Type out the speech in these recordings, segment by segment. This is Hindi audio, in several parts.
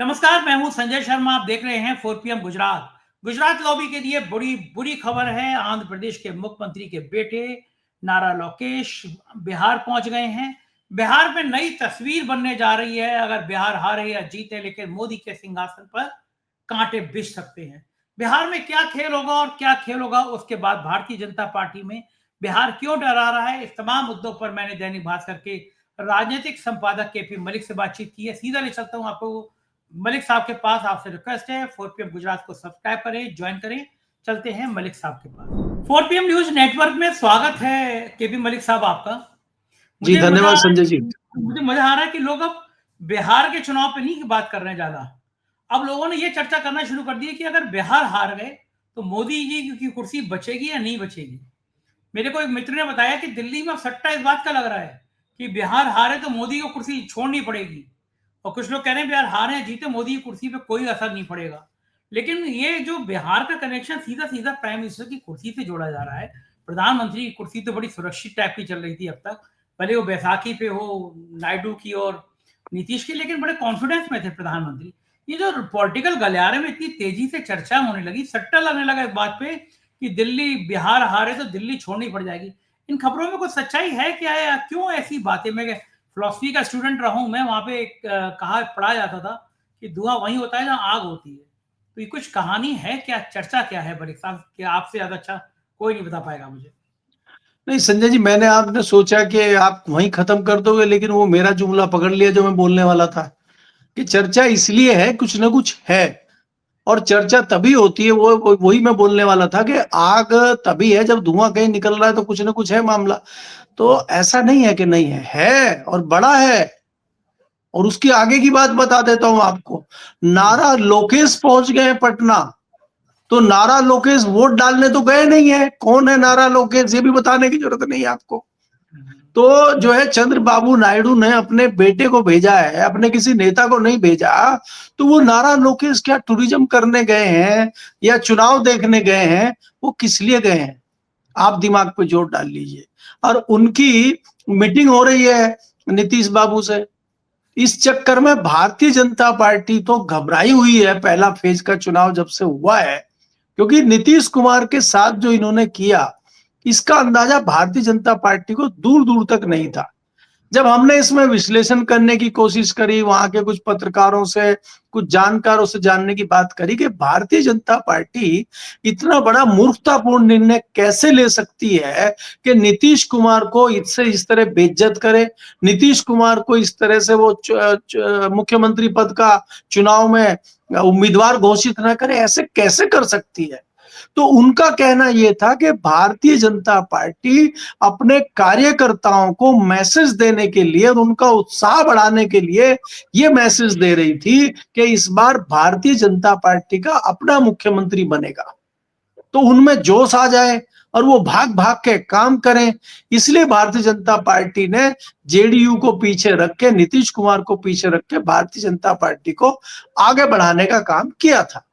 नमस्कार, मैं हूं संजय शर्मा। आप देख रहे हैं 4 PM गुजरात। गुजरात लॉबी के लिए बड़ी बुरी खबर है। आंध्र प्रदेश के मुख्यमंत्री के बेटे नारा लोकेश बिहार पहुंच गए हैं। बिहार में नई तस्वीर बनने जा रही है। अगर बिहार हारे या जीते, लेकिन मोदी के सिंहासन पर कांटे बिछ सकते हैं। बिहार में क्या खेल होगा और क्या खेल होगा, उसके बाद भारतीय जनता पार्टी में बिहार क्यों डरा रहा है, इस तमाम मुद्दों पर मैंने दैनिक भास्कर के राजनीतिक संपादक केपी मलिक से बातचीत की है। सीधा ले चलता हूं आपको मलिक साहब के पास। आपसे रिक्वेस्ट है 4 PM गुजरात को सब्सक्राइब करें, ज्वाइन करें। चलते हैं मलिक साहब के पास। 4 PM न्यूज नेटवर्क में स्वागत है केपी मलिक साहब आपका। जी मुझे मजा आ धन्यवाद रहा संजय जी। है मुझे मजा आ रहा है कि लोग अब बिहार के चुनाव पे नहीं बात कर रहे हैं ज्यादा। अब लोगों ने ये चर्चा करना शुरू कर दी है कि अगर बिहार हार गए तो मोदी जी की कुर्सी बचेगी या नहीं बचेगी। मेरे को एक मित्र ने बताया कि दिल्ली में अब सट्टा इस बात का लग रहा है कि बिहार हारे तो मोदी को कुर्सी छोड़नी पड़ेगी, और कुछ लोग कह रहे हैं बिहार हारे या जीते मोदी की कुर्सी पे कोई असर नहीं पड़ेगा। लेकिन ये जो बिहार का कनेक्शन सीधा सीधा प्राइम मिनिस्टर की कुर्सी से जोड़ा जा रहा है। प्रधानमंत्री की कुर्सी तो बड़ी सुरक्षित टाइप की चल रही थी अब तक, भले वो बैसाखी पे हो, नायडू की और नीतीश की, लेकिन बड़े कॉन्फिडेंस में थे प्रधानमंत्री। ये जो पॉलिटिकल गलियारे में इतनी तेजी से चर्चा होने लगी, सट्टा लगने लगा इस बात पे कि दिल्ली बिहार हारे तो दिल्ली छोड़नी पड़ जाएगी। इन खबरों में कुछ सच्चाई है क्या, है क्यों ऐसी बातें? मैं फिलोसफी का स्टूडेंट रहा हूं, मैं वहां पे एक कहा पढ़ा जाता था कि धुआं वहीं होता है जहां आग होती है। तो ये कुछ कहानी है क्या, चर्चा क्या है बड़े साहब? कि आपसे ज्यादा अच्छा कोई नहीं बता पाएगा मुझे। नहीं संजय जी, मैंने आपने सोचा कि आप वहीं खत्म कर दोगे, लेकिन वो मेरा जुमला पकड़ लिया जो मैं बोलने वाला था कि चर्चा इसलिए है, कुछ ना कुछ है। और चर्चा तभी होती है, वही मैं बोलने वाला था कि आग तभी है जब धुआं कहीं निकल रहा है, तो कुछ ना कुछ है मामला। तो ऐसा नहीं है कि नहीं है और बड़ा है। और उसकी आगे की बात बता देता हूं आपको। नारा लोकेश पहुंच गए पटना। तो नारा लोकेश वोट डालने तो गए नहीं है। कौन है नारा लोकेश, ये भी बताने की जरूरत नहीं है आपको। तो जो है चंद्रबाबू नायडू ने अपने बेटे को भेजा है, अपने किसी नेता को नहीं भेजा। तो वो नारा लोकेश क्या टूरिज्म करने गए हैं या चुनाव देखने गए हैं? वो किस लिए गए हैं, आप दिमाग पे जोर डाल लीजिए। और उनकी मीटिंग हो रही है नीतीश बाबू से। इस चक्कर में भारतीय जनता पार्टी तो घबराई हुई है। पहला फेज का चुनाव जब से हुआ है, क्योंकि नीतीश कुमार के साथ जो इन्होंने किया, इसका अंदाजा भारतीय जनता पार्टी को दूर दूर तक नहीं था। जब हमने इसमें विश्लेषण करने की कोशिश करी, वहां के कुछ पत्रकारों से, कुछ जानकारों से जानने की बात करी कि भारतीय जनता पार्टी इतना बड़ा मूर्खतापूर्ण निर्णय कैसे ले सकती है कि नीतीश कुमार को इससे इस तरह बेइज्जत करे, नीतीश कुमार को इस तरह से वो मुख्यमंत्री पद का चुनाव में उम्मीदवार घोषित न करे, ऐसे कैसे कर सकती है। तो उनका कहना यह था कि भारतीय जनता पार्टी अपने कार्यकर्ताओं को मैसेज देने के लिए और उनका उत्साह बढ़ाने के लिए यह मैसेज दे रही थी कि इस बार भारतीय जनता पार्टी का अपना मुख्यमंत्री बनेगा, तो उनमें जोश आ जाए और वो भाग भाग के काम करें। इसलिए भारतीय जनता पार्टी ने जेडीयू को पीछे रख के, नीतीश कुमार को पीछे रख के भारतीय जनता पार्टी को आगे बढ़ाने का काम किया था।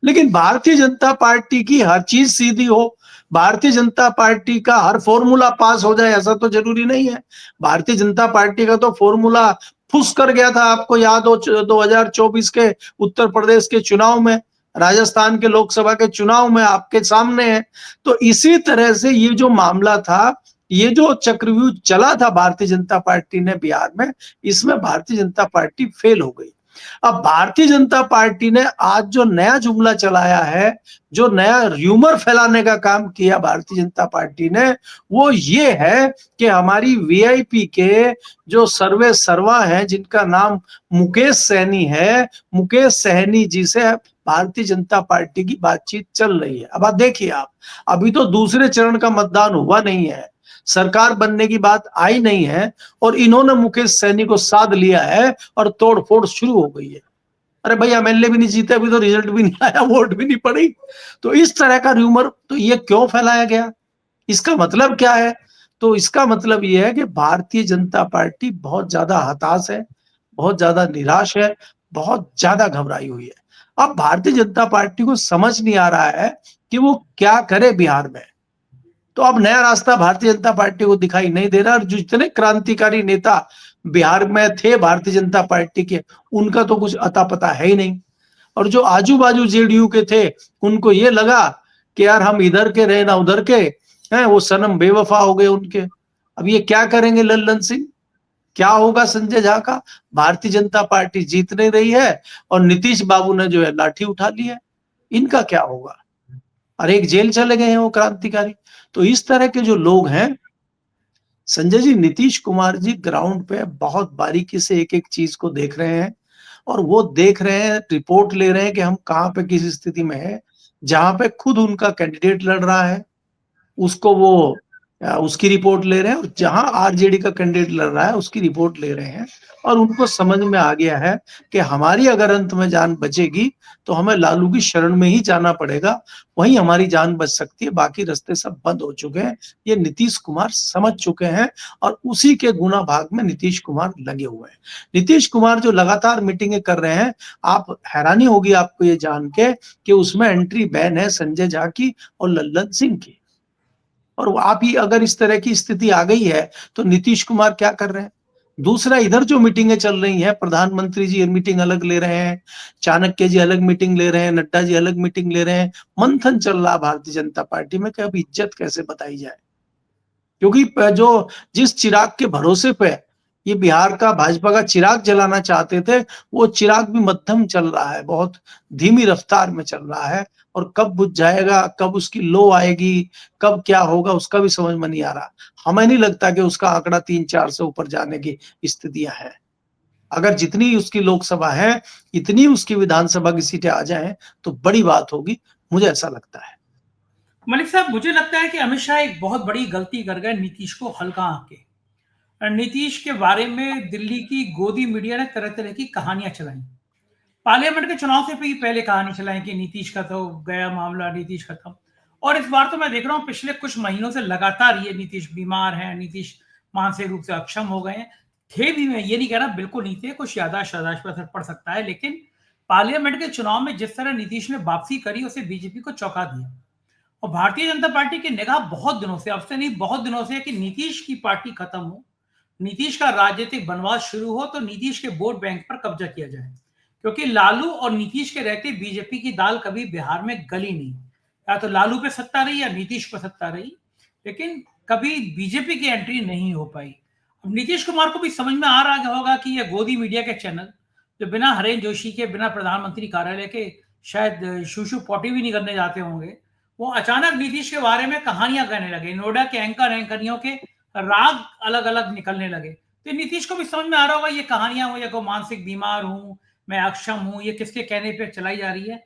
लेकिन भारतीय जनता पार्टी की हर चीज सीधी हो, भारतीय जनता पार्टी का हर फॉर्मूला पास हो जाए, ऐसा तो जरूरी नहीं है। भारतीय जनता पार्टी का तो फॉर्मूला फुस कर गया था, आपको याद हो 2024 के उत्तर प्रदेश के चुनाव में, राजस्थान के लोकसभा के चुनाव में, आपके सामने है। तो इसी तरह से ये जो मामला था, ये जो चक्रव्यूह चला था भारतीय जनता पार्टी ने बिहार में, इसमें भारतीय जनता पार्टी फेल हो गई। अब भारतीय जनता पार्टी ने आज जो नया जुमला चलाया है, जो नया र्यूमर फैलाने का काम किया भारतीय जनता पार्टी ने, वो ये है कि हमारी वीआईपी के जो सर्वे सर्वा हैं, जिनका नाम मुकेश सहनी है, मुकेश सहनी जी से भारतीय जनता पार्टी की बातचीत चल रही है। अब आप देखिए, आप अभी तो दूसरे चरण का मतदान हुआ नहीं है, सरकार बनने की बात आई नहीं है, और इन्होंने मुकेश सहनी को साध लिया है और तोड़फोड़ शुरू हो गई है। अरे भाई, एमएलए भी नहीं जीते, अभी तो रिजल्ट भी नहीं आया, वोट भी नहीं पड़ी। तो इस तरह का र्यूमर तो ये क्यों फैलाया गया, इसका मतलब क्या है? तो इसका मतलब ये है कि भारतीय जनता पार्टी बहुत ज्यादा हताश है, बहुत ज्यादा निराश है, बहुत ज्यादा घबराई हुई है। अब भारतीय जनता पार्टी को समझ नहीं आ रहा है कि वो क्या करे बिहार में। तो अब नया रास्ता भारतीय जनता पार्टी को दिखाई नहीं दे रहा, और जो जितने क्रांतिकारी नेता बिहार में थे भारतीय जनता पार्टी के, उनका तो कुछ अता पता है ही नहीं। और जो आजू बाजू जेडीयू के थे, उनको ये लगा कि यार हम इधर के रहे ना उधर के हैं, वो सनम बेवफा हो गए उनके। अब ये क्या करेंगे लल्लन सिंह, क्या होगा संजय झा का? भारतीय जनता पार्टी जीत नहीं रही है और नीतीश बाबू ने जो है लाठी उठा ली है, इनका क्या होगा? और एक जेल चले गए हैं वो क्रांतिकारी। तो इस तरह के जो लोग हैं संजय जी, नीतीश कुमार जी ग्राउंड पे बहुत बारीकी से एक एक चीज को देख रहे हैं, और वो देख रहे हैं, रिपोर्ट ले रहे हैं कि हम कहाँ पे किस स्थिति में है। जहां पे खुद उनका कैंडिडेट लड़ रहा है उसको वो उसकी रिपोर्ट ले रहे हैं, और जहां आरजेडी का कैंडिडेट लड़ रहा है उसकी रिपोर्ट ले रहे हैं। और उनको समझ में आ गया है कि हमारी अगर अंत में जान बचेगी तो हमें लालू की शरण में ही जाना पड़ेगा, वहीं हमारी जान बच सकती है, बाकी रास्ते सब बंद हो चुके हैं। ये नीतीश कुमार समझ चुके हैं, और उसी के गुना भाग में नीतीश कुमार लगे हुए हैं। नीतीश कुमार जो लगातार मीटिंगें कर रहे हैं, आप हैरानी होगी आपको ये जान के कि उसमें एंट्री बैन है संजय झा की और लल्लन सिंह की। और आप ही अगर इस तरह की स्थिति आ गई है तो नीतीश कुमार क्या कर रहे हैं? दूसरा, इधर जो मीटिंगें चल रही हैं, प्रधानमंत्री जी मीटिंग अलग ले रहे हैं, चाणक्य जी अलग मीटिंग ले रहे हैं, नड्डा जी अलग मीटिंग ले रहे हैं, मंथन चल रहा है भारतीय जनता पार्टी में कि अब इज्जत कैसे बताई जाए। क्योंकि जो जिस चिराग के भरोसे पे ये बिहार का भाजपा का चिराग जलाना चाहते थे, वो चिराग भी मध्यम चल रहा है, बहुत धीमी रफ्तार में चल रहा है, और कब बुझ जाएगा, कब उसकी लो आएगी, कब क्या होगा, उसका भी समझ में नहीं आ रहा। हमें नहीं लगता कि उसका आंकड़ा 3-4 से ऊपर जाने की स्थितियां हैं। अगर जितनी उसकी लोकसभा है, इतनी उसकी विधानसभा की सीटें आ जाएं तो बड़ी बात होगी, मुझे ऐसा लगता है। मलिक साहब, मुझे लगता है कि अमित शाह एक बहुत बड़ी गलती कर गए नीतीश को हल्का आंक के। नीतीश के बारे में दिल्ली की गोदी मीडिया ने तरह तरह की कहानियां चलाई। पार्लियामेंट के चुनाव से भी पहले कहानी चलाई कि नीतीश का तो गया मामला, नीतीश खत्म। और इस बार तो मैं देख रहा हूं पिछले कुछ महीनों से लगातार ये नीतीश बीमार है, नीतीश मानसिक रूप से अक्षम हो गए हैं। थे भी, मैं ये नहीं कह रहा बिल्कुल नहीं थे, कुछ याददाश्त पर असर पड़ सकता है, लेकिन पार्लियामेंट के चुनाव में जिस तरह नीतीश ने वापसी करी उसे बीजेपी को चौंका दिया। और भारतीय जनता पार्टी की निगाह बहुत दिनों से, अब से नहीं बहुत दिनों से, है कि नीतीश की पार्टी खत्म हो, नीतीश का राजनीतिक वनवास शुरू हो, तो नीतीश के वोट बैंक पर कब्जा किया जाए। क्योंकि लालू और नीतीश के रहते बीजेपी की दाल कभी बिहार में गली नहीं। या तो लालू पे सत्ता रही या नीतीश पे सत्ता रही, लेकिन कभी बीजेपी की एंट्री नहीं हो पाई। अब नीतीश कुमार को भी समझ में आ रहा होगा कि ये गोदी मीडिया के चैनल जो बिना हरेन जोशी के, बिना प्रधानमंत्री कार्यालय के शायद शूशु पॉटी भी नहीं करने जाते होंगे, वो अचानक नीतीश के बारे में कहानियां कहने लगे। नोएडा के एंकर एंकरियों के राग अलग अलग निकलने लगे। तो नीतीश को भी समझ में आ रहा होगा ये कहानियां, मुझे को मानसिक बीमार हूं, मैं अक्षम हूं, ये किसके कहने पे चलाई जा रही है।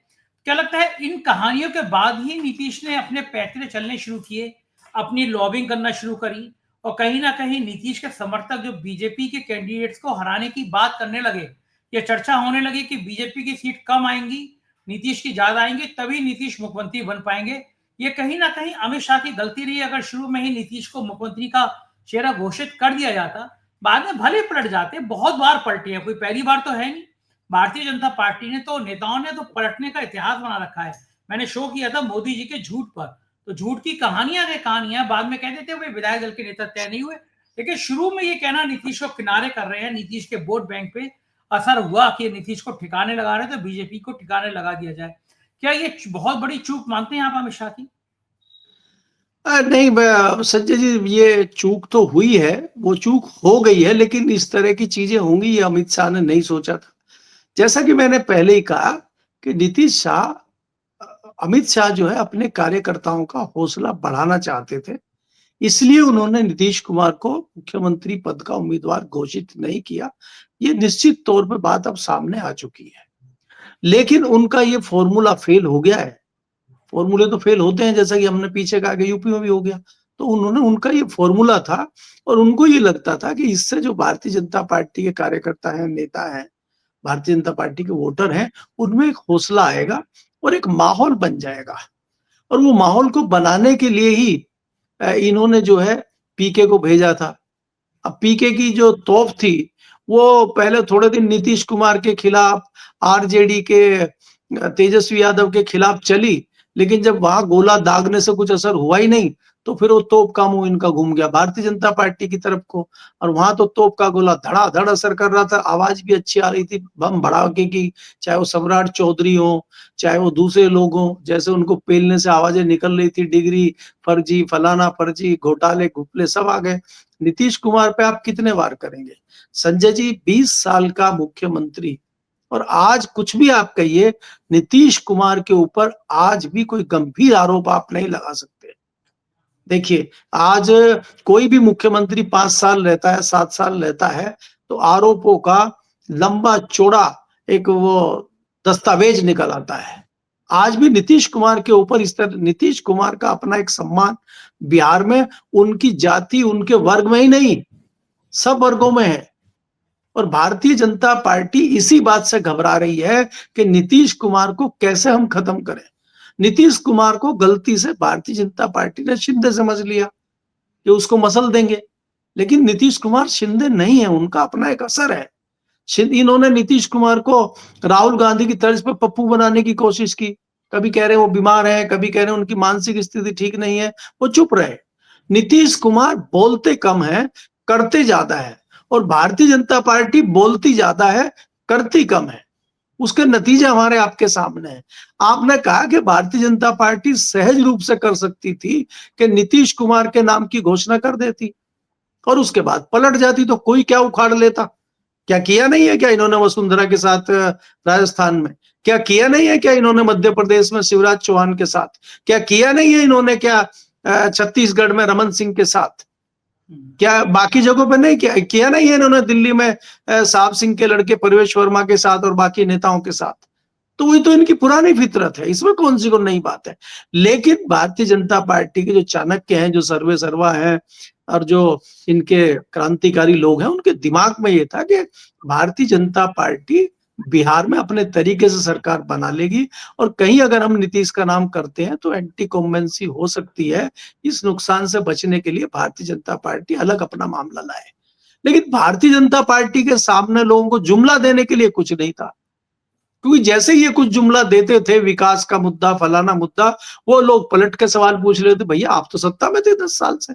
क्या लगता है इन कहानियों के बाद ही नीतीश ने अपने पैतरे चलने शुरू किए, अपनी लॉबिंग करना शुरू करी, और कहीं ना कहीं नीतीश के समर्थक जो बीजेपी के कैंडिडेट्स को हराने की बात करने लगे, ये चर्चा होने लगी कि बीजेपी की सीट कम आएंगी, नीतीश की ज्यादा आएंगी, तभी नीतीश मुख्यमंत्री बन पाएंगे। ये कहीं ना कहीं अमित शाह की गलती रही। अगर शुरू में ही नीतीश को मुख्यमंत्री का चेहरा घोषित कर दिया जाता, बाद में भले पलट जाते, बहुत बार पलटे हैं, कोई पहली बार तो है नहीं। भारतीय जनता पार्टी ने तो, नेताओं ने तो पलटने का इतिहास बना रखा है। मैंने शो किया था मोदी जी के झूठ पर, तो झूठ की कहानियां बाद में कहते थे वे विधायक दल के नेता तय नहीं हुए। लेकिन शुरू में ये कहना नीतीश को किनारे कर रहे हैं, नीतीश के वोट बैंक पे असर हुआ कि नीतीश को ठिकाने लगा रहे, तो बीजेपी को ठिकाने लगा दिया जाए। क्या ये बहुत बड़ी चूक मानते हैं आप अमित शाह की? नहीं संजय जी, ये चूक तो हुई है, वो चूक हो गई है, लेकिन इस तरह की चीजें होंगी ये अमित शाह ने नहीं सोचा था। जैसा कि मैंने पहले ही कहा कि नीतीश शाह, अमित शाह जो है अपने कार्यकर्ताओं का हौसला बढ़ाना चाहते थे, इसलिए उन्होंने नीतीश कुमार को मुख्यमंत्री पद का उम्मीदवार घोषित नहीं किया। ये निश्चित तौर पे बात अब सामने आ चुकी है, लेकिन उनका ये फॉर्मूला फेल हो गया है। फॉर्मूले तो फेल होते हैं, जैसा कि हमने पीछे कहा कि यूपी में भी हो गया। तो उनका ये फॉर्मूला था, और उनको ये लगता था कि इससे जो भारतीय जनता पार्टी के कार्यकर्ता हैं, नेता हैं, भारतीय जनता पार्टी के वोटर हैं, उनमें एक हौसला आएगा और एक माहौल बन जाएगा। और वो माहौल को बनाने के लिए ही इन्होंने जो है पीके को भेजा था। अब पीके की जो तोप थी, वो पहले थोड़े दिन नीतीश कुमार के खिलाफ, आरजेडी के तेजस्वी यादव के खिलाफ चली, लेकिन जब वहां गोला दागने से कुछ असर हुआ ही नहीं, तो फिर वो तोप का मुंह इनका घूम गया भारतीय जनता पार्टी की तरफ को, और वहां तो तोप का गोला धड़ाधड़ असर कर रहा था, आवाज भी अच्छी आ रही थी बम भड़ाके की, चाहे वो सम्राट चौधरी हो, चाहे वो दूसरे लोग हो, जैसे उनको पेलने से आवाजें निकल रही थी, डिग्री फर्जी, फलाना फर्जी, घोटाले घुपले सब आ गए। नीतीश कुमार पे आप कितने वार करेंगे? संजय जी 20 साल का मुख्यमंत्री, और आज कुछ भी आप कहिए, नीतीश कुमार के ऊपर आज भी कोई गंभीर आरोप आप नहीं लगा सकते। देखिए, आज कोई भी मुख्यमंत्री 5 साल रहता है, 7 साल रहता है, तो आरोपों का लंबा चौड़ा एक वो दस्तावेज निकल आता है। आज भी नीतीश कुमार के ऊपर इस तरह, नीतीश कुमार का अपना एक सम्मान बिहार में उनकी जाति, उनके वर्ग में ही नहीं, सब वर्गों में है। और भारतीय जनता पार्टी इसी बात से घबरा रही है कि नीतीश कुमार को कैसे हम खत्म करें। नीतीश कुमार को गलती से भारतीय जनता पार्टी ने शिंदे समझ लिया कि उसको मसल देंगे, लेकिन नीतीश कुमार शिंदे नहीं है, उनका अपना एक असर है। इन्होंने नीतीश कुमार को राहुल गांधी की तर्ज पर पप्पू बनाने की कोशिश की, कभी कह रहे हैं वो बीमार है, कभी कह रहे हैं उनकी मानसिक स्थिति ठीक नहीं है, वो चुप रहे। नीतीश कुमार बोलते कम है, करते ज्यादा है, और भारतीय जनता पार्टी बोलती ज्यादा है, करती कम है। उसके नतीजे हमारे आपके सामने हैं। आपने कहा कि भारतीय जनता पार्टी सहज रूप से कर सकती थी कि नीतीश कुमार के नाम की घोषणा कर देती और उसके बाद पलट जाती, तो कोई क्या उखाड़ लेता। क्या किया नहीं है क्या इन्होंने वसुंधरा के साथ राजस्थान में? क्या किया नहीं है क्या इन्होंने मध्य प्रदेश में शिवराज चौहान के साथ? क्या किया नहीं है इन्होंने क्या छत्तीसगढ़ में रमन सिंह के साथ? क्या बाकी जगहों पर नहीं किया नहीं है इन्होंने दिल्ली में साहब सिंह के लड़के परवेश वर्मा के साथ और बाकी नेताओं के साथ? तो वही तो इनकी पुरानी फितरत है, इसमें कौन सी को नई बात है। लेकिन भारतीय जनता पार्टी के जो चाणक्य हैं, जो सर्वे सर्वा हैं और जो इनके क्रांतिकारी लोग हैं, उनके दिमाग में ये था कि भारतीय जनता पार्टी बिहार में अपने तरीके से सरकार बना लेगी, और कहीं अगर हम नीतीश का नाम करते हैं तो एंटी कॉम्बेंसी हो सकती है। इस नुकसान से बचने के लिए भारतीय जनता पार्टी अलग अपना मामला लाए। लेकिन भारतीय जनता पार्टी के सामने लोगों को जुमला देने के लिए कुछ नहीं था, क्योंकि जैसे ये कुछ जुमला देते थे, विकास का मुद्दा, फलाना मुद्दा, वो लोग पलट के सवाल पूछ रहे थे, भैया आप तो सत्ता में थे 10 साल से,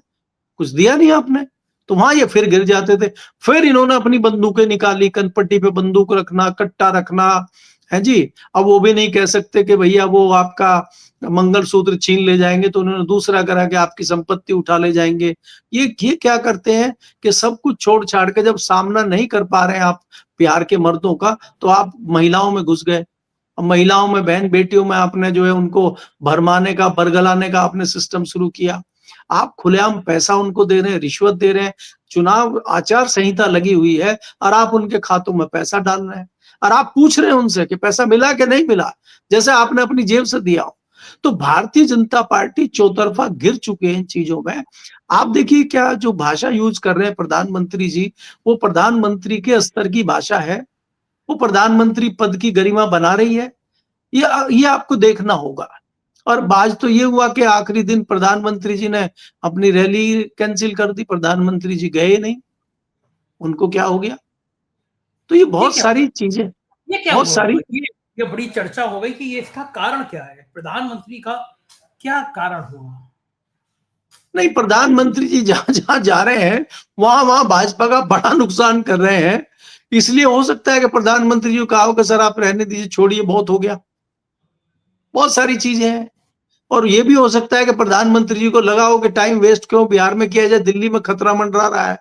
कुछ दिया नहीं आपने। तो वहां ये फिर गिर जाते थे। फिर इन्होंने अपनी बंदूकें निकाली, कनपट्टी पे बंदूक रखना, कट्टा रखना है जी। अब वो भी नहीं कह सकते कि भैया वो आपका मंगलसूत्र छीन ले जाएंगे, तो उन्होंने दूसरा करा कि आपकी संपत्ति उठा ले जाएंगे। ये क्या करते हैं कि सब कुछ छोड़ छाड़ के जब सामना नहीं कर पा रहे हैं आप बिहार के मर्दों का, तो आप महिलाओं में घुस गए। अब महिलाओं में, बहन बेटियों में आपने जो है उनको भरमाने का, बरगलाने का आपने सिस्टम शुरू किया। आप खुलेआम पैसा उनको दे रहे हैं, रिश्वत दे रहे हैं, चुनाव आचार संहिता लगी हुई है और आप उनके खातों में पैसा डाल रहे हैं, और आप पूछ रहे हैं उनसे कि पैसा मिला कि नहीं मिला, जैसे आपने अपनी जेब से दिया हो। तो भारतीय जनता पार्टी चौतरफा गिर चुके हैं इन चीजों में। आप देखिए क्या जो भाषा यूज कर रहे हैं प्रधानमंत्री जी, वो प्रधानमंत्री के स्तर की भाषा है, वो प्रधानमंत्री पद की गरिमा बना रही है, ये आपको देखना होगा। और बाज तो ये हुआ कि आखिरी दिन प्रधानमंत्री जी ने अपनी रैली कैंसिल कर दी, प्रधानमंत्री जी गए नहीं, उनको क्या हो गया। तो ये बहुत सारी चीजें, ये क्या बहुत हुआ? सारी, ये बड़ी चर्चा हो गई कि ये इसका कारण क्या है, प्रधानमंत्री का क्या कारण हुआ? नहीं, प्रधानमंत्री जी जहां जहां जा रहे हैं वहां वहां भाजपा का बड़ा नुकसान कर रहे हैं, इसलिए हो सकता है कि प्रधानमंत्री जी को कहा हो कि सर आप रहने दीजिए, छोड़िए, बहुत हो गया। बहुत सारी चीजें हैं। और ये भी हो सकता है कि प्रधानमंत्री जी को लगा हो कि टाइम वेस्ट क्यों बिहार में किया जाए, दिल्ली में खतरा मंडरा रहा है।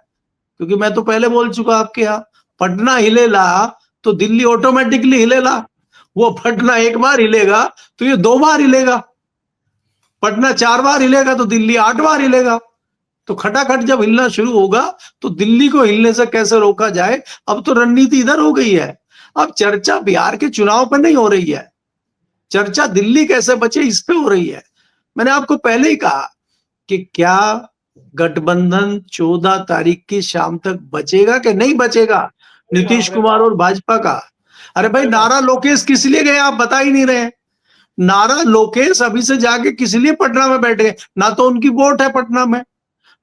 क्योंकि मैं तो पहले बोल चुका आपके यहाँ, पटना हिलेला तो दिल्ली ऑटोमेटिकली हिलेला। वो पटना एक बार हिलेगा तो ये 2 बार हिलेगा, पटना 4 बार हिलेगा तो दिल्ली 8 बार हिलेगा। तो खटाखट जब हिलना शुरू होगा तो दिल्ली को हिलने से कैसे रोका जाए, अब तो रणनीति इधर हो गई है। अब चर्चा बिहार के चुनाव पर नहीं हो रही है, चर्चा दिल्ली कैसे बचे इस पे हो रही है। मैंने आपको पहले ही कहा कि क्या गठबंधन 14 तारीख की शाम तक बचेगा कि नहीं बचेगा, नीतीश कुमार और भाजपा का। अरे भाई, नारा लोकेश किस लिए गए आप बता ही नहीं रहे। नारा लोकेश अभी से जाके किस लिए पटना में बैठे, ना तो उनकी वोट है पटना में,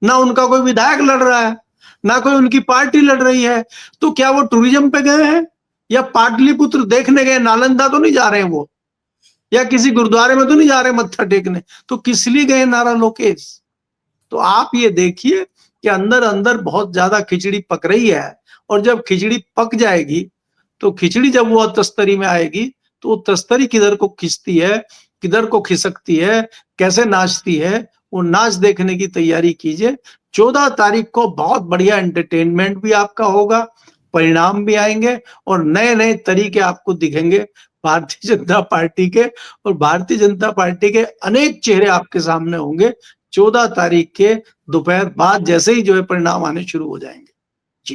ना उनका कोई विधायक लड़ रहा है, ना कोई उनकी पार्टी लड़ रही है। तो क्या वो टूरिज्म पे गए हैं या पाटलिपुत्र देखने गए? नालंदा तो नहीं जा रहे हैं वो, या किसी गुरुद्वारे में तो नहीं जा रहे मत्था टेकने। तो किस लिए गए नारा लोकेश? तो आप ये देखिए कि अंदर अंदर बहुत ज्यादा खिचड़ी पक रही है, और जब खिचड़ी पक जाएगी तो खिचड़ी जब वो तस्तरी में आएगी तो वो तस्तरी किधर को खिंचती है, किधर को खिसकती है, कैसे नाचती है, वो नाच देखने की तैयारी कीजिए। 14 तारीख को बहुत बढ़िया एंटरटेनमेंट भी आपका होगा, परिणाम भी आएंगे और नए नए तरीके आपको दिखेंगे भारतीय जनता पार्टी के, और भारतीय जनता पार्टी के अनेक चेहरे आपके सामने होंगे 14 तारीख के दोपहर बाद, जैसे ही जो है परिणाम आने शुरू हो जाएंगे। जी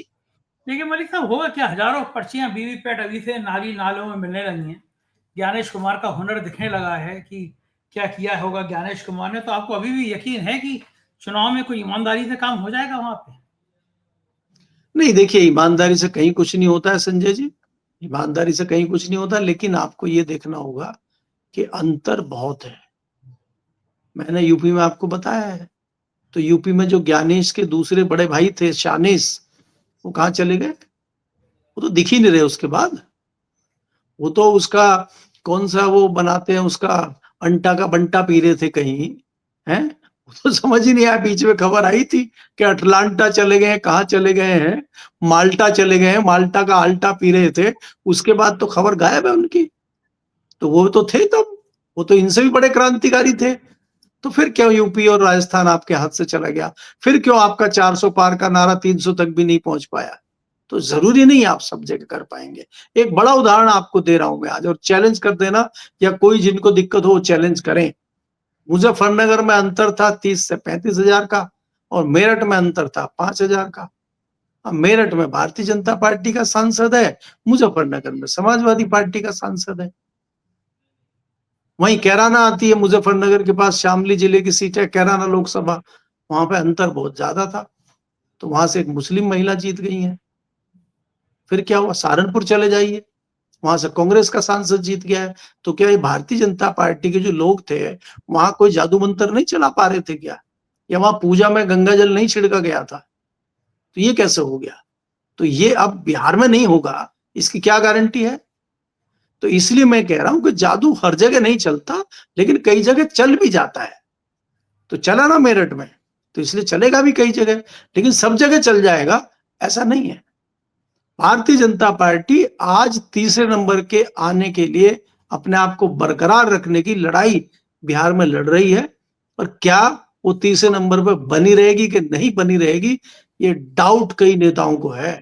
देखिए मलिक साहब, होगा क्या, हजारों पर्चियां वीवीपैट अभी से नाली नालों में मिलने लगी हैं। ज्ञानेश कुमार का हुनर दिखने लगा है कि क्या किया होगा ज्ञानेश कुमार ने। तो आपको अभी भी यकीन है कि चुनाव में कोई ईमानदारी से काम हो जाएगा वहां पे? नहीं, देखिए ईमानदारी से कहीं कुछ नहीं होता है संजय जी, ईमानदारी से कहीं कुछ नहीं होता, लेकिन आपको ये देखना होगा कि अंतर बहुत है। मैंने यूपी में आपको बताया है, तो यूपी में जो ज्ञानेश के दूसरे बड़े भाई थे शानेश, वो कहाँ चले गए? वो तो दिख ही नहीं रहे उसके बाद। वो तो उसका कौन सा वो बनाते हैं, उसका अंटा का बंटा पी रहे थे कहीं, हैं? वो तो समझ ही नहीं आया, बीच में खबर आई थी कि अटलांटा चले गए हैं, कहाँ चले गए हैं, माल्टा चले गए हैं, माल्टा का आल्टा पी रहे थे, उसके बाद तो खबर गायब है उनकी। तो वो तो थे तब, वो तो इनसे भी बड़े क्रांतिकारी थे। तो फिर क्यों यूपी और राजस्थान आपके हाथ से चला गया? फिर क्यों आपका 400 पार का नारा 300 तक भी नहीं पहुंच पाया? तो जरूरी नहीं आप सब जगह कर पाएंगे। एक बड़ा उदाहरण आपको दे रहा हूं मैं आज, और चैलेंज कर देना, या कोई जिनको दिक्कत हो चैलेंज करें। मुजफ्फरनगर में अंतर था 30 से 35 हजार का, और मेरठ में अंतर था 5,000 का। अब मेरठ में भारतीय जनता पार्टी का सांसद है, मुजफ्फरनगर में समाजवादी पार्टी का सांसद है। वहीं कैराना आती है मुजफ्फरनगर के पास, शामली जिले की सीट है कैराना लोकसभा, वहां पे अंतर बहुत ज्यादा था, तो वहां से एक मुस्लिम महिला जीत गई है। फिर क्या हुआ? सहारनपुर चले जाइए, वहां से कांग्रेस का सांसद जीत गया है। तो क्या ये भारतीय जनता पार्टी के जो लोग थे वहां कोई जादू मंत्र नहीं चला पा रहे थे क्या? या वहां पूजा में गंगा जल नहीं छिड़का गया था? तो ये कैसे हो गया? तो ये अब बिहार में नहीं होगा, इसकी क्या गारंटी है? तो इसलिए मैं कह रहा हूं कि जादू हर जगह नहीं चलता, लेकिन कई जगह चल भी जाता है। तो चला ना मेरठ में, तो इसलिए चलेगा भी कई जगह, लेकिन सब जगह चल जाएगा ऐसा नहीं है। भारतीय जनता पार्टी आज तीसरे नंबर के आने के लिए अपने आप को बरकरार रखने की लड़ाई बिहार में लड़ रही है, और क्या वो तीसरे नंबर पर बनी रहेगी कि नहीं बनी रहेगी, ये डाउट कई नेताओं को है।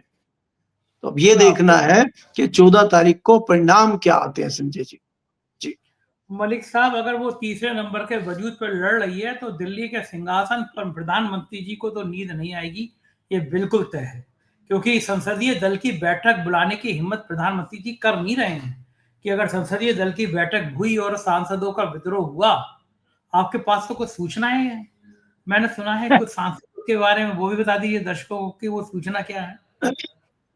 तो अब ये देखना है कि 14 तारीख को परिणाम क्या आते हैं संजय जी। जी मलिक साहब, अगर वो तीसरे नंबर के वजूद पर लड़ रही है तो दिल्ली के सिंहासन पर प्रधानमंत्री जी को तो नींद नहीं आएगी, ये बिल्कुल तय है। क्योंकि संसदीय दल की बैठक बुलाने की हिम्मत प्रधानमंत्री जी कर नहीं रहे हैं। कि अगर संसदीय दल की बैठक हुई और सांसदों का विद्रोह हुआ, आपके पास तो कुछ सूचनाएं हैं। मैंने सुना है कुछ सांसदों के बारे में, वो भी बता दीजिए दर्शकों को कि वो सूचना क्या है।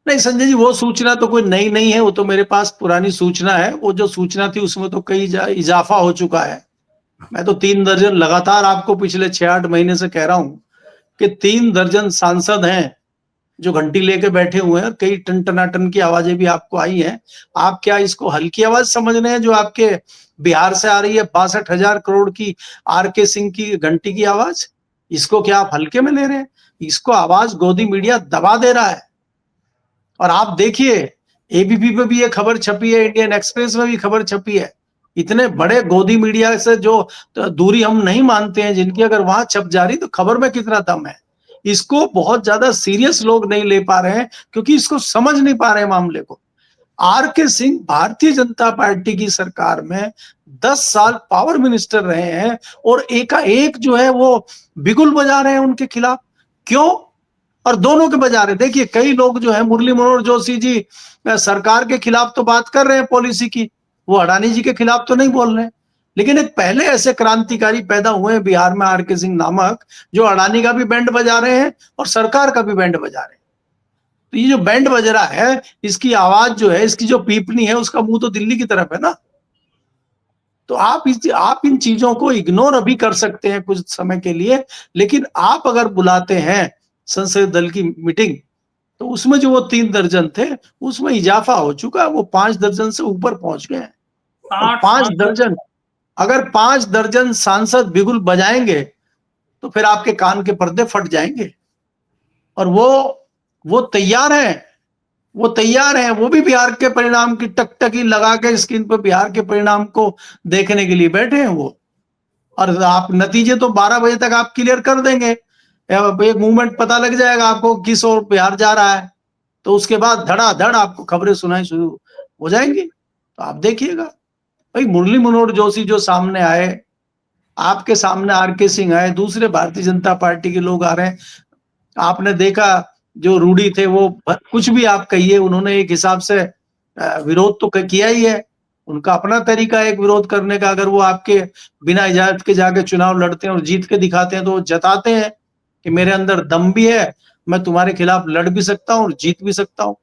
नहीं संजय जी, वो सूचना तो कोई नई नहीं है, वो तो मेरे पास पुरानी सूचना है। वो जो सूचना थी उसमें तो कई इजाफा हो चुका है। मैं तो 3 दर्जन लगातार आपको पिछले 6-8 महीने से कह रहा हूं कि 3 दर्जन सांसद हैं जो घंटी लेके बैठे हुए हैं, कई टन की आवाजें भी आपको आई हैं। आप क्या इसको हल्की आवाज समझ रहे हैं जो आपके बिहार से आ रही है 62,000 करोड़ की आर.के. सिंह की घंटी की आवाज? इसको क्या आप हल्के में ले रहे हैं? इसको आवाज गोदी मीडिया दबा दे रहा है। और आप देखिए, एबीपी पे भी ये खबर छपी है, इंडियन एक्सप्रेस में भी खबर छपी है। इतने बड़े गोदी मीडिया से जो दूरी हम नहीं मानते हैं जिनकी, अगर वहां छप जा रही तो खबर में कितना दम है। इसको बहुत ज्यादा सीरियस लोग नहीं ले पा रहे हैं, क्योंकि इसको समझ नहीं पा रहे हैं मामले को। आर.के. सिंह भारतीय जनता पार्टी की सरकार में 10 साल पावर मिनिस्टर रहे हैं, और एकाएक जो है वो बिगुल बजा रहे हैं उनके खिलाफ। क्यों? और दोनों के बजा रहे। देखिए, कई लोग जो है, मुरली मनोहर जोशी जी सरकार के खिलाफ तो बात कर रहे हैं पॉलिसी की, वो अडानी जी के खिलाफ तो नहीं बोल रहे हैं। लेकिन एक पहले ऐसे क्रांतिकारी पैदा हुए हैं बिहार में, आर.के. सिंह नामक, जो अडानी का भी बैंड बजा रहे हैं और सरकार का भी बैंड बजा रहे हैं। तो ये जो बैंड बज रहा है, इसकी आवाज जो है, इसकी जो पीपनी है, उसका मुंह तो दिल्ली की तरफ है ना। तो आप इन चीजों को इग्नोर अभी कर सकते हैं कुछ समय के लिए, लेकिन आप अगर बुलाते हैं संसदीय दल की मीटिंग, तो उसमें जो वो 3 दर्जन थे, उसमें इजाफा हो चुका है, वो 5 दर्जन से ऊपर पहुंच गए हैं। और 5 दर्जन, अगर 5 दर्जन सांसद बिगुल बजाएंगे तो फिर आपके कान के पर्दे फट जाएंगे। और वो तैयार हैं, वो तैयार हैं, वो भी बिहार के परिणाम की टकटकी लगा के स्क्रीन पर बिहार के परिणाम को देखने के लिए बैठे हैं वो। और आप नतीजे तो 12 बजे तक आप क्लियर कर देंगे, एक मूवमेंट पता लग जाएगा आपको किस ओर बिहार जा रहा है, तो उसके बाद धड़ाधड़ आपको खबरें सुनाई शुरू हो जाएंगी। तो आप देखिएगा भाई, मुरली मनोहर जोशी जो सामने आए, आपके सामने आर.के. सिंह आए, दूसरे भारतीय जनता पार्टी के लोग आ रहे हैं, आपने देखा जो रूडी थे वो कुछ भी आप कहिए, उन्होंने एक हिसाब से विरोध तो किया ही है, उनका अपना तरीका है एक विरोध करने का। अगर वो आपके बिना इजाजत के जाके चुनाव लड़ते हैं और जीत के दिखाते हैं तो वो जताते हैं कि मेरे अंदर दम भी है, मैं तुम्हारे खिलाफ लड़ भी सकता हूँ और जीत भी सकता हूँ।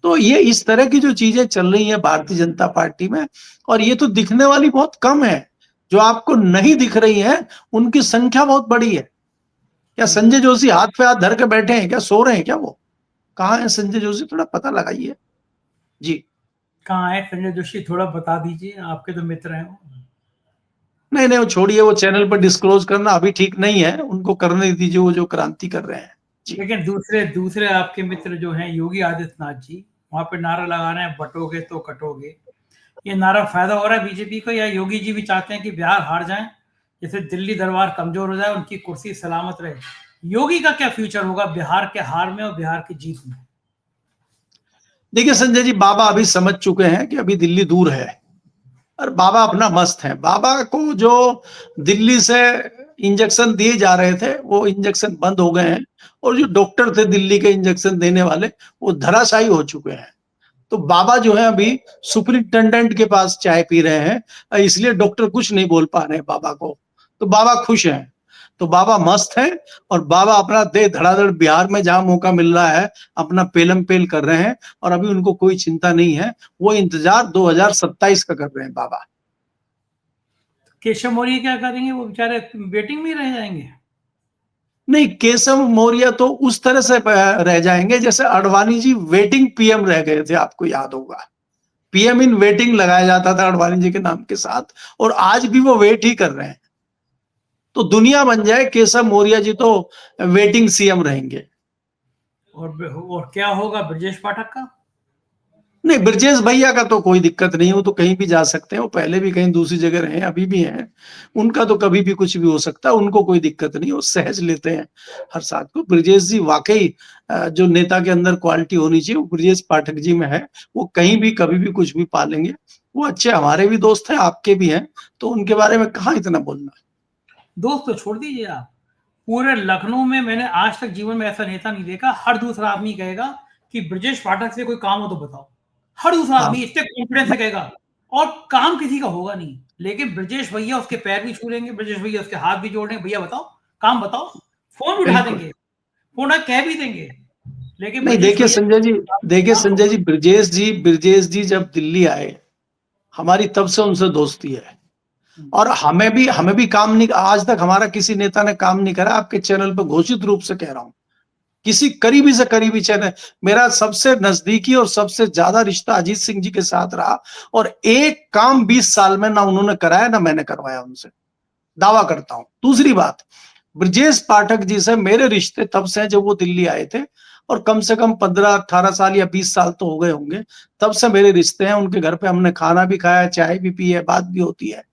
तो ये इस तरह की जो चीजें चल रही हैं भारतीय जनता पार्टी में, और ये तो दिखने वाली बहुत कम है, जो आपको नहीं दिख रही है उनकी संख्या बहुत बड़ी है। क्या संजय जोशी हाथ पे हाथ धर के बैठे हैं क्या, सो रहे हैं क्या? वो कहाँ है संजय जोशी, थोड़ा पता लगाइए जी। कहाँ है संजय जोशी, थोड़ा बता दीजिए, आपके तो मित्र हैं वो। नहीं वो छोड़िए, वो चैनल पर डिस्क्लोज करना अभी ठीक नहीं है, उनको करने दीजिए वो जो क्रांति कर रहे हैं जी। लेकिन दूसरे दूसरे आपके मित्र जो हैं योगी आदित्यनाथ जी, वहां पे नारा लगा रहे हैं बटोगे तो कटोगे। ये नारा फायदा हो रहा है बीजेपी को, या योगी जी भी चाहते हैं कि बिहार हार जाए, जैसे दिल्ली दरबार कमजोर हो जाए, उनकी कुर्सी सलामत रहे? योगी का क्या फ्यूचर होगा बिहार के हार में और बिहार की जीत में? देखिए संजय जी, बाबा अभी समझ चुके हैं कि अभी दिल्ली दूर है और बाबा अपना मस्त है। बाबा को जो दिल्ली से इंजेक्शन दिए जा रहे थे वो इंजेक्शन बंद हो गए हैं, और जो डॉक्टर थे दिल्ली के इंजेक्शन देने वाले वो धराशायी हो चुके हैं। तो बाबा जो है अभी सुपरिंटेंडेंट के पास चाय पी रहे हैं, इसलिए डॉक्टर कुछ नहीं बोल पा रहे हैं बाबा को। तो बाबा खुश हैं, तो बाबा मस्त हैं, और बाबा अपना दे धड़ाधड़ बिहार में जहां मौका मिल रहा है अपना पेलम पेल कर रहे हैं, और अभी उनको कोई चिंता नहीं है, वो इंतजार 2027 का कर रहे हैं बाबा। केशव मौर्य क्या करेंगे? वो बेचारे वेटिंग में रह जाएंगे? नहीं, केशव मौर्य तो उस तरह से रह जाएंगे जैसे अडवाणी जी वेटिंग पीएम रह गए थे, आपको याद होगा। पीएम इन वेटिंग लगाया जाता था अडवाणी जी के नाम के साथ, और आज भी वो वेट ही कर रहे हैं। तो दुनिया बन जाए, केशव मौर्य जी तो वेटिंग सीएम रहेंगे। और क्या होगा ब्रजेश पाठक का? नहीं, ब्रजेश भैया का तो कोई दिक्कत नहीं, वो तो कहीं भी जा सकते हैं, वो पहले भी कहीं दूसरी जगह रहे, अभी भी हैं, उनका तो कभी भी कुछ भी हो सकता है, उनको कोई दिक्कत नहीं, वो सहज लेते हैं हर बात को। ब्रजेश जी वाकई जो नेता के अंदर क्वालिटी होनी चाहिए वो ब्रजेश पाठक जी में है, वो कहीं भी कभी भी कुछ भी पालेंगे। वो अच्छे हमारे भी दोस्त हैं, आपके भी हैं, तो उनके बारे में कहाँ इतना बोलना। दोस्त तो छोड़ दीजिए आप, पूरे लखनऊ में मैंने आज तक जीवन में ऐसा नेता नहीं देखा, हर दूसरा आदमी कहेगा कि ब्रजेश पाठक से कोई काम हो तो बताओ। हर दूसरा हाँ, आदमी इतने कॉन्फिडेंस से कहेगा, और काम किसी का होगा नहीं। लेकिन ब्रजेश भैया उसके पैर भी छू लेंगे, ब्रजेश भैया उसके हाथ भी जोड़ लेंगे, भैया बताओ, काम बताओ, फोन भी उठा बिल्कुल। देंगे, फोन कह भी देंगे। लेकिन नहीं ब्रजेश देखिए भैया संजय जी, देखिए काम संजय जी, ब्रजेश जी जब दिल्ली आए, हमारी तब से उनसे दोस्ती है, और हमें भी काम नहीं, आज तक हमारा किसी नेता ने काम नहीं करा, आपके चैनल पर घोषित रूप से कह रहा हूं, किसी करीबी से करीबी चैनल। मेरा सबसे नजदीकी और सबसे ज्यादा रिश्ता अजीत सिंह जी के साथ रहा, और एक काम 20 साल में ना उन्होंने कराया ना मैंने करवाया उनसे, दावा करता हूं। दूसरी बात, ब्रजेश पाठक जी से मेरे रिश्ते तब से हैं जब वो दिल्ली आए थे, और कम से कम 15-18 साल या 20 साल तो हो गए होंगे, तब से मेरे रिश्ते हैं। उनके घर पे हमने खाना भी खाया, चाय भी पी है, बात भी होती है।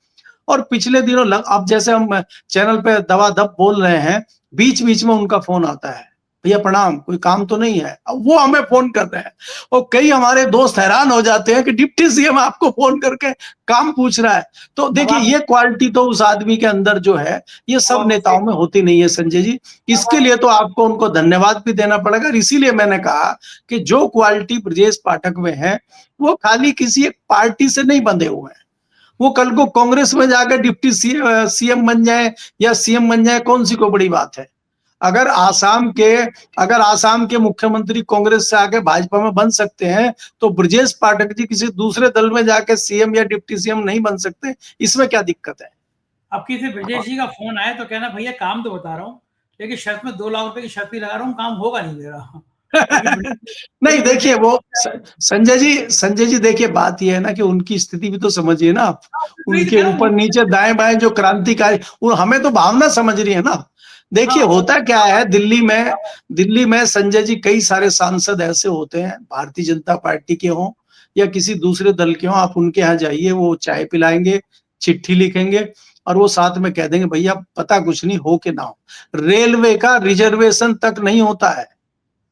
और पिछले दिनों अब जैसे हम चैनल पे दवा दब बोल रहे हैं, बीच बीच में उनका फोन आता है, भैया प्रणाम, कोई काम तो नहीं है? अब वो हमें फोन कर रहे हैं, और कई हमारे दोस्त हैरान हो जाते हैं कि डिप्टी सीएम आपको फोन करके काम पूछ रहा है। तो देखिए, ये क्वालिटी तो उस आदमी के अंदर जो है, ये सब नेताओं में होती नहीं है संजय जी। इसके लिए तो आपको उनको धन्यवाद भी देना पड़ेगा। इसीलिए मैंने कहा कि जो क्वालिटी ब्रजेश पाठक में है, वो खाली किसी एक पार्टी से नहीं बंधे हुए हैं। वो कल को कांग्रेस में जाकर डिप्टी सीएम बन जाए या सीएम बन जाए, कौन सी को बड़ी बात है? अगर आसाम के मुख्यमंत्री कांग्रेस से आके भाजपा में बन सकते हैं, तो ब्रजेश पाठक जी किसी दूसरे दल में जाके सीएम या डिप्टी सीएम नहीं बन सकते? इसमें क्या दिक्कत है? अब किसी ब्रजेश जी का फोन आए तो कहना भैया काम तो बता रहा हूँ, लेकिन शर्त में 2 लाख रुपए की शर्त भी लगा रहा हूँ, काम होगा नहीं मेरा। नहीं देखिए वो संजय जी देखिए बात ये है ना कि उनकी स्थिति भी तो समझिए ना आप। वही तो उनके कह रहा हूँ। ऊपर नीचे दाएं बाएं जो क्रांतिकारी, वो हमें तो भावना समझ रही है ना। हाँ, देखिए और होता क्या है दिल्ली में संजय जी कई सारे सांसद ऐसे होते हैं भारतीय जनता पार्टी के हों या किसी दूसरे दल के हों, आप उनके यहाँ जाइए, वो चाय पिलाएंगे, चिट्ठी लिखेंगे और वो साथ में कह देंगे भैया पता कुछ नहीं हो के ना हो। रेलवे का रिजर्वेशन तक नहीं होता है।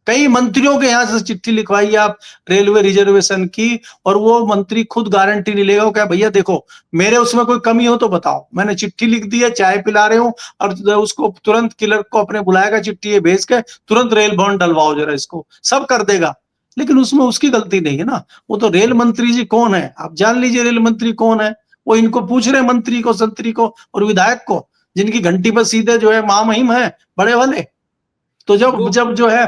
कई मंत्रियों के यहाँ से चिट्ठी लिखवाइए आप रेलवे रिजर्वेशन की, और वो मंत्री खुद गारंटी नहीं लेगा। वो क्या भैया देखो मेरे उसमें कोई कमी हो तो बताओ, मैंने चिट्ठी लिख दी है, चाय पिला रहे हूँ, और उसको तुरंत क्लर्क को अपने बुलाएगा, चिट्ठी ये भेज के तुरंत रेल भवन डलवाओ जरा, इसको सब कर देगा। लेकिन उसमें उसकी गलती नहीं है ना। वो तो रेल मंत्री जी कौन है आप जान लीजिए, रेल मंत्री कौन है। वो इनको पूछ रहे मंत्री को, संतरी को और विधायक को, जिनकी घंटी पर सीधे जो है महामहिम है बड़े वाले। तो जब दो जब जो है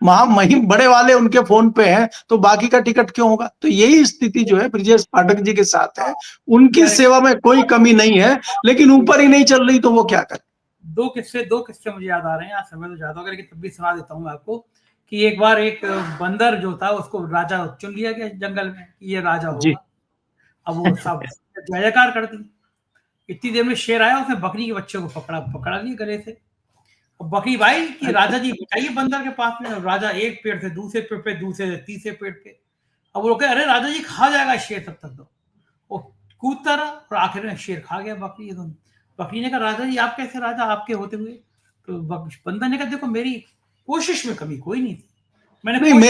महामहिम बड़े वाले उनके फोन पे हैं, तो बाकी का टिकट क्यों होगा। तो यही स्थिति जो है ब्रिजेश पाठक जी के साथ है। उनकी सेवा में कोई कमी नहीं है, लेकिन ऊपर ही नहीं चल रही तो वो क्या करे। दो किस्से मुझे याद आ रहे हैं, आज समय तो ज्यादा होगा लेकिन तब भी सुना देता हूँ मैं आपको कि एक बार एक बंदर जो था उसको राजा चुन लिया गया जंगल में कि ये राजा जी। होगा। अब वो सब जय जयकार कर दी। इतनी देर में शेर आया, उसने बकरी के बच्चे को पकड़ा लिया गले से। अब बकरी भाई कि राजा जी बचाइए बंदर के पास में। राजा एक पेड़ से दूसरे पेड़ पे, दूसरे से तीसरे पेड़ पे। अब वो कहे अरे राजा जी खा जाएगा शेर तब तक तो। वो कूदता रहा और आखिर में शेर खा गया बकरी को। बकरी ने कहा राजा जी आप कैसे राजा आपके होते हुए। तो बंदर ने कहा देखो मेरी कोशिश में कमी कोई नहीं थी, मैंने नहीं कोशिश तो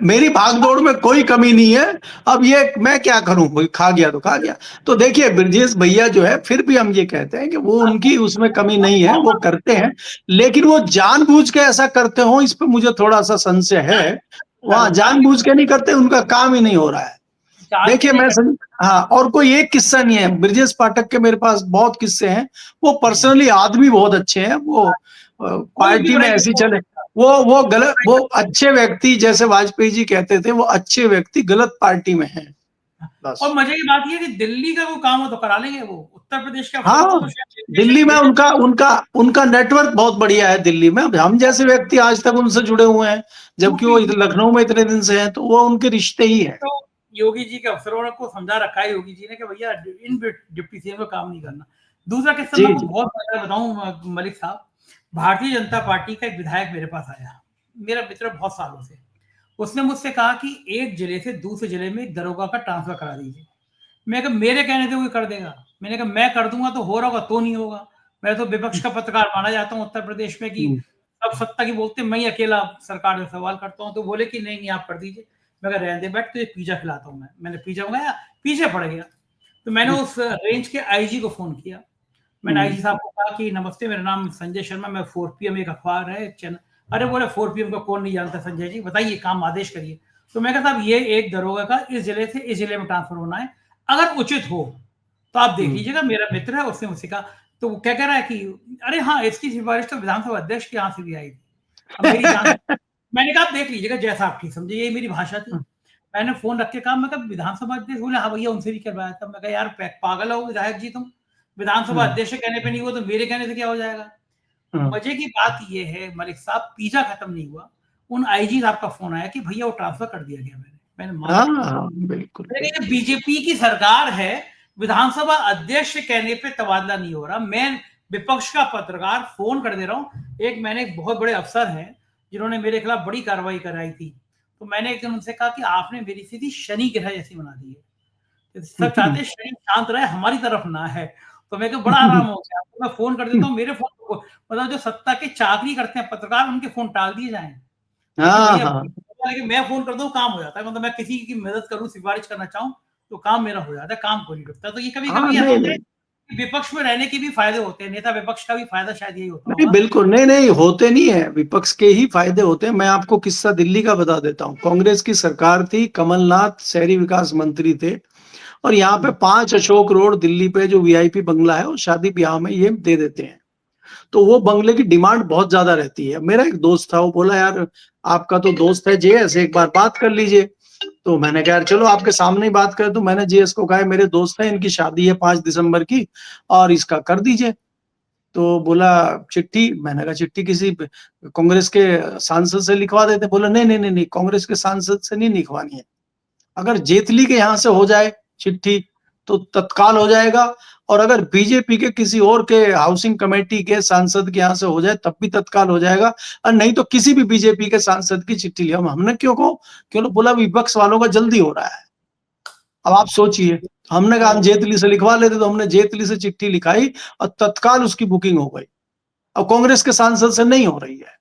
मेरी भागदौड़ में कोई कमी नहीं है। अब ये मैं क्या करूं, भाई खा गया तो खा गया। तो देखिए ब्रजेश भैया जो है, फिर भी हम ये कहते हैं कि वो उनकी उसमें कमी नहीं है, वो करते हैं। लेकिन वो जानबूझ के ऐसा करते हो, इस पे मुझे थोड़ा सा संशय है। वहां जानबूझ के नहीं करते, उनका काम ही नहीं हो रहा है। जान के देखिए नहीं करते। हाँ, और कोई एक किस्सा नहीं है ब्रजेश पाठक के, मेरे पास बहुत किस्से हैं। वो पर्सनली आदमी बहुत अच्छे हैं। वो कोई भी पार्टी में बड़ाई ऐसी करता चले, वो गलत, वो अच्छे व्यक्ति जैसे वाजपेयी जी कहते थे, वो अच्छे व्यक्ति गलत पार्टी में हैं बस। और मजे की बात ये है कि दिल्ली का वो काम हो तो करा लेंगे, वो उत्तर प्रदेश के अफसरों को हाँ, तो शायद दिल्ली निर्देशन में भेजे। उनका उनका उनका नेटवर्क बहुत बढ़िया है दिल्ली में। हम जैसे व्यक्ति आज तक उनसे जुड़े हुए हैं, जबकि वो यूपी लखनऊ में इतने दिन से हैं, तो वो उनके रिश्ते ही है। तो योगी जी के अफसरों को समझा रखा है योगी जी ने कि भैया इन डिप्टी सीएम को काम नहीं करना। दूसरा किस्सा मैं जी आपको जी। बहुत मजा बताऊं मलिक साहब। भारतीय जनता पार्टी का एक विधायक मेरे पास आया, मेरा मित्र बहुत सालों से। उसने मुझसे कहा कि एक जिले से दूसरे जिले में एक दरोगा का ट्रांसफर करा दीजिए। मैं कहा मेरे कहने से कोई कर देगा। मैंने कहा मैं कर दूंगा तो हो रहा होगा तो नहीं होगा। मैं तो विपक्ष का पत्रकार माना जाता हूँ उत्तर प्रदेश में कि सब सत्ता की बोलते मैं ही अकेला सरकार से सवाल करता हूँ। तो बोले कि नहीं नहीं आप कर दीजिए। मैं कहा रहने दे बैठ, तुझे पिज्जा खिलाता हूँ। मैंने पिज्जा मंगाया, पीछे पड़ गया। तो मैंने उस रेंज के आईजी को फोन किया। मैंने आईजी साहब को कहा कि नमस्ते मेरा नाम संजय शर्मा, मैं 4PM एक अखबार है चैनल। अरे बोले 4PM को कौन नहीं जानता संजय जी, बताइए काम आदेश करिए। तो मैं कहा साहब ये एक दरोगा का इस जिले से इस जिले में ट्रांसफर होना है, अगर उचित हो तो आप देख लीजिएगा, मेरा मित्र है। उसने मुझसे कहा तो वो क्या कह रहा है कि अरे हाँ इसकी सिफारिश तो विधानसभा अध्यक्ष के यहाँ से भी आई थी। अब मेरी जान मैंने कहा आप देख लीजिएगा जैसा आप ठीक समझे, यही मेरी भाषा थी। मैंने फोन रख के कहा, मैं कहा विधानसभा अध्यक्ष। बोले हाँ भैया उनसे भी करवाया था। मैं कहा यार पागल हो विधायक जी तुम, विधानसभा अध्यक्ष के कहने पे नहीं हुआ तो मेरे कहने से क्या हो जाएगा। मजे की बात ये है मलिक साहब, पिज्जा खत्म नहीं हुआ, उन आईजी साहब का फोन आया कि भैया वो ट्रांसफर कर दिया गया। मैंने माना हाँ बिल्कुल ये बीजेपी की सरकार है, विधानसभा अध्यक्ष के कहने पे तबादला नहीं हो रहा। मैं विपक्ष का पत्रकार फोन कर दे रहा हूँ। एक मैंने एक बहुत बड़े अफसर हैं जिन्होंने मेरे खिलाफ बड़ी कार्रवाई कराई थी। तो मैंने एक दिन उनसे कहा कि आपने मेरी स्थिति शनि ग्रह जैसी बना दी है, सब चाहते हैं शनि शांत रहे, हमारी तरफ ना है। तो मेरे को बड़ा आराम हो गया। तो मैं फोन कर देता हूँ, मेरे फोन को मतलब जो सत्ता के चाकरी करते हैं पत्रकार, उनके फोन टाल दिए जाए कि हाँ भैया, हाँ। लेकिन मैं फोन कर दूं काम हो जाता है। मतलब मैं किसी की मदद करूं, सिफारिश करना चाहूं तो काम मेरा हो जाता है, काम को नहीं रुकता। तो ये कभी हाँ कभी ऐसा नहीं होता है नहीं कि विपक्ष में रहने के भी फायदे होते हैं, नेता विपक्ष का भी फायदा शायद यही होता नहीं होगा। बिल्कुल नहीं नहीं, होते नहीं है, विपक्ष के ही फायदे होते हैं। मैं आपको किस्सा दिल्ली का बता देता हूँ। कांग्रेस की सरकार थी, कमलनाथ शहरी विकास मंत्री थे, और यहाँ पे 5 अशोक रोड दिल्ली पे जो वीआईपी बंगला है, वो शादी ब्याह में ये दे देते हैं। तो वो बंगले की डिमांड बहुत ज्यादा रहती है। मेरा एक दोस्त था, वो बोला यार आपका तो दोस्त है जेएस, एक बार बात कर लीजिए। तो मैंने कहा यार चलो आपके सामने ही बात करें। तो मैंने जेएस को कहा मेरे दोस्त है, इनकी शादी है 5 दिसंबर की, और इसका कर दीजिए। तो बोला चिट्ठी, मैंने कहा चिट्ठी किसी कांग्रेस के सांसद से लिखवा देते। बोला नहीं नहीं नहीं नहीं, कांग्रेस के सांसद से नहीं लिखवानी है, अगर जेटली के यहाँ से हो जाए चिट्ठी तो तत्काल हो जाएगा, और अगर बीजेपी के किसी और के हाउसिंग कमेटी के सांसद के यहाँ से हो जाए तब भी तत्काल हो जाएगा, और नहीं तो किसी भी बीजेपी के सांसद की चिट्ठी लिया। हमने क्यों कहो, क्यों बोला विपक्ष वालों का जल्दी हो रहा है। अब आप सोचिए, हमने कहा हम जेटली से लिखवा लेते, तो हमने जेटली से चिट्ठी लिखाई और तत्काल उसकी बुकिंग हो गई। अब कांग्रेस के सांसद से नहीं हो रही है।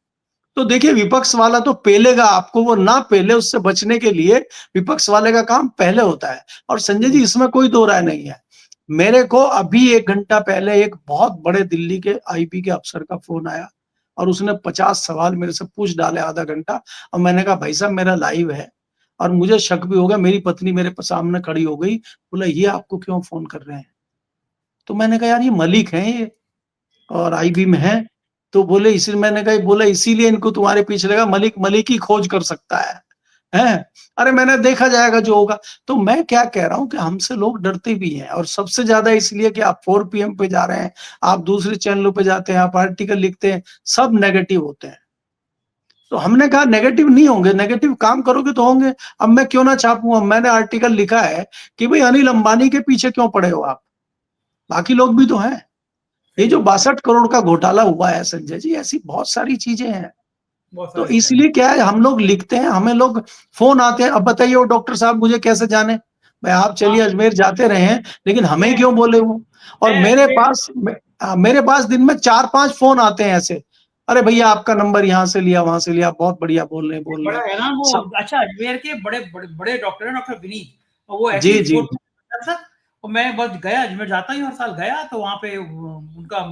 तो देखिए विपक्ष वाला तो पेलेगा आपको, वो ना पेले उससे बचने के लिए विपक्ष वाले का काम पहले होता है। और संजय जी इसमें कोई दो राय नहीं है। मेरे को अभी 1 घंटा पहले एक बहुत बड़े दिल्ली के आईबी के अफसर का फोन आया और उसने 50 सवाल मेरे से पूछ डाले आधा घंटा, और मैंने कहा भाई साहब मेरा लाइव है और मुझे शक भी हो गया, मेरी पत्नी मेरे सामने खड़ी हो गई, बोला ये आपको क्यों फोन कर रहे हैं? तो मैंने कहा यार ये मलिक हैं ये और आईबी में है। तो बोले इसी, मैंने कहा बोला इसीलिए इनको तुम्हारे पीछे लगा, मलिक मलिक ही खोज कर सकता है? अरे मैंने देखा जाएगा जो होगा। तो मैं क्या कह रहा हूं कि हमसे लोग डरते भी हैं, और सबसे ज्यादा इसलिए कि आप 4 PM पे जा रहे हैं, आप दूसरे चैनलों पे जाते हैं, आप आर्टिकल लिखते हैं, सब नेगेटिव होते हैं। तो हमने कहा नेगेटिव नहीं होंगे, नेगेटिव काम करोगे तो होंगे। अब मैं क्यों ना छापूं? अब मैंने आर्टिकल लिखा है कि भाई अनिल अंबानी के पीछे क्यों पड़े हो आप, बाकी लोग भी तो हैं। ये जो 62 करोड़ का घोटाला हुआ है संजय जी, ऐसी बहुत सारी चीजें हैं। तो इसलिए क्या है, हम लोग लिखते हैं, हमें लोग फोन आते हैं, अब बताइए वो डॉक्टर साहब मुझे कैसे जाने? भाई आप चलिए अजमेर जाते रहे हैं, लेकिन हमें क्यों बोले वो? और मेरे पास दिन में 4-5 फोन आते हैं ऐसे, अरे भैया आपका नंबर यहाँ से लिया वहां से लिया, बहुत बढ़िया बोल रहे बड़ा है ना वो। अच्छा अजमेर के बड़े बड़े बड़े डॉक्टर है डॉक्टर विनीत, और वो ऐसे जी जी और मैं बस गया, अजमेर जाता ही हर साल गया, तो वहाँ पे उनका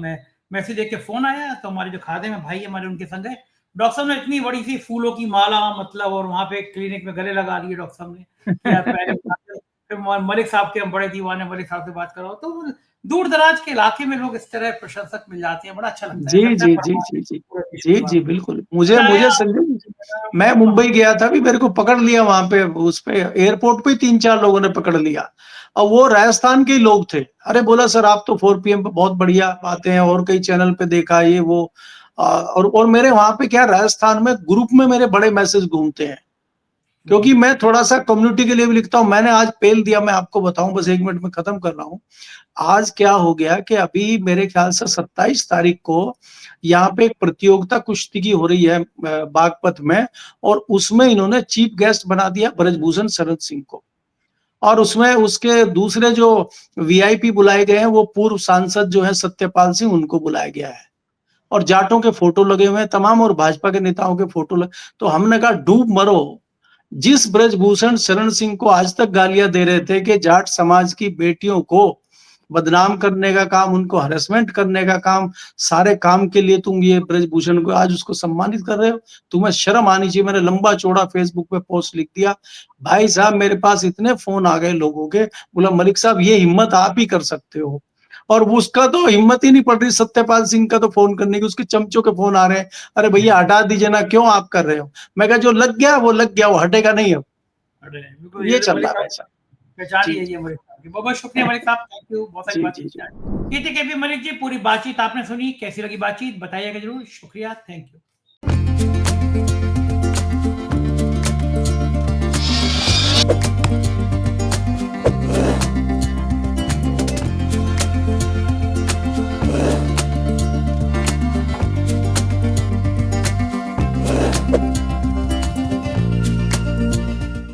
मैसेज देख के फोन आया, तो हमारे जो खादे में भाई हमारे उनके संग गए, डॉक्टर साहब ने इतनी बड़ी सी फूलों की माला मतलब, और वहाँ पे क्लिनिक में गले लगा लिए डॉक्टर साहब ने यार पहले फिर मलिक साहब के हम बड़े दीवाने, मलिक साहब से बात करो। तो दूर दराज के इलाके में लोग इस तरह प्रशंसक मिल जाते हैं, बड़ा अच्छा लगता है। जी जी जी जी जी जी जी बिल्कुल। मुझे संजय, मैं मुंबई गया था भी, मेरे को पकड़ लिया वहां पे, उस पे एयरपोर्ट पे 3-4 लोगों ने पकड़ लिया, और वो राजस्थान के लोग थे। अरे बोला सर आप तो 4 PM पे बहुत बढ़िया आते हैं, और कई चैनल पे देखा ये वो, और मेरे वहां पे क्या राजस्थान में ग्रुप में मेरे बड़े मैसेज घूमते हैं, क्योंकि मैं थोड़ा सा कम्युनिटी के लिए भी लिखता हूं। मैंने आज पेल दिया, मैं आपको बताऊं, बस 1 मिनट में खत्म कर रहा हूं। आज क्या हो गया कि अभी मेरे ख्याल से 27 तारीख को यहाँ पे एक प्रतियोगिता कुश्ती की हो रही है बागपत में, और उसमें इन्होंने चीफ गेस्ट बना दिया ब्रजभूषण शरण सिंह को, और उसमें उसके दूसरे जो VIP बुलाए गए हैं वो पूर्व सांसद जो है सत्यपाल सिंह, उनको बुलाया गया है, और जाटों के फोटो लगे हुए हैं तमाम, और भाजपा के नेताओं के फोटो लगे। तो हमने कहा डूब मरो, जिस ब्रजभूषण शरण सिंह को आज तक गालियां दे रहे थे कि जाट समाज की बेटियों को बदनाम करने का काम, उनको हरेसमेंट करने का काम, सारे काम के लिए तुम ये ब्रजभूषण को आज उसको सम्मानित कर रहे हो, तुम्हें शर्म आनी चाहिए। मैंने लंबा चौड़ा फेसबुक पे पोस्ट लिख दिया। भाई साहब मेरे पास इतने फोन आ गए लोगों के, बोला मलिक साहब ये हिम्मत आप ही कर सकते हो, और उसका तो हिम्मत ही नहीं पड़ रही सत्यपाल सिंह का तो फोन करने की, उसके चमचों के फोन आ रहे हैं, अरे भैया हटा दीजिए ना, क्यों आप कर रहे हो? मैं कहा जो लग गया वो लग गया, वो हटेगा नहीं अब। ये चल रहा है भाई साहब। पहचान लीजिए मलिक साहब की। बहुत बहुत शुक्रिया मलिक साहब, थैंक यू, बहुत सारी बात की थी। केपी मलिक जी, पूरी बातचीत आपने सुनी, कैसी लगी बातचीत बताइएगा जरूर। शुक्रिया, थैंक यू।